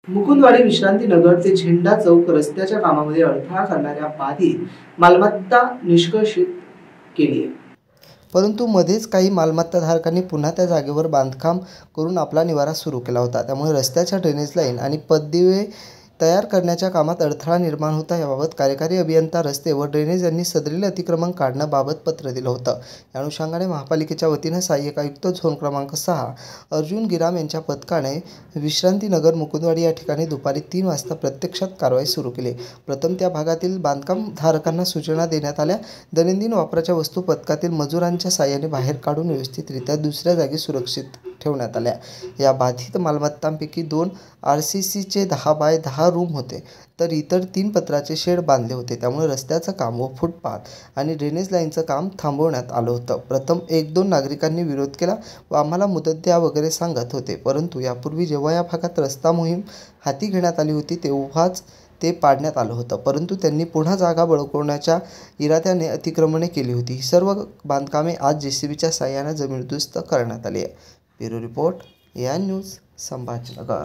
मुकुंदवाडी विश्रांतीनगर ते झेंडा चौक रस्त्याच्या कामामध्ये अडथळा करणाऱ्या बाधित मालमत्ता निष्कासित केली आहे. परंतु मध्येच काही मालमत्ताधारकांनी पुन्हा त्या जागेवर बांधकाम करून आपला निवारा सुरू केला होता. त्यामुळे रस्त्याच्या ड्रेनेज लाईन आणि पददिवे तयार करण्याच्या कामात अडथळा निर्माण होता. याबाबत कार्यकारी अभियंता रस्ते व ड्रेनेज यांनी सदरील अतिक्रमण काढण्याबाबत पत्र दिलं होतं. या अनुषंगाने महापालिकेच्या वतीनं सहाय्यक आयुक्त झोन क्रमांक 6 अर्जुन गिराम यांच्या पथकाने विश्रांतीनगर मुकुंदवाडी या ठिकाणी दुपारी 3 वाजता प्रत्यक्षात कारवाई सुरू केली. प्रथम त्या भागातील बांधकामधारकांना सूचना देण्यात आल्या. दैनंदिन वापराच्या वस्तू पथकातील मजुरांच्या साहाय्याने बाहेर काढून व्यवस्थितरित्या दुसऱ्या जागी सुरक्षित ठेवण्यात आल्या. या बाधित मालमत्तांपैकी 2 RCCचे 10 बाय 10 रूम होते, तर इतर 3 पत्र्याचे शेड बांधले होते. त्यामुळे रस्त्याचं काम व फुटपाथ आणि ड्रेनेज लाईनचं काम थांबवण्यात आलं होतं. प्रथम 1-2 नागरिकांनी विरोध केला व आम्हाला मुदत द्या वगैरे सांगत होते. परंतु यापूर्वी जेव्हा या भागात रस्ता मोहीम हाती घेण्यात आली होती तेव्हाच ते पाडण्यात आलं होतं. परंतु त्यांनी पुन्हा जागा बळकावण्याच्या इराद्याने अतिक्रमणे केली होती. ही सर्व बांधकामे आज JCBच्या साहाय्याने जमीनदोस्त करण्यात आली आहे. Bureau report AN news, Sambhajinagar.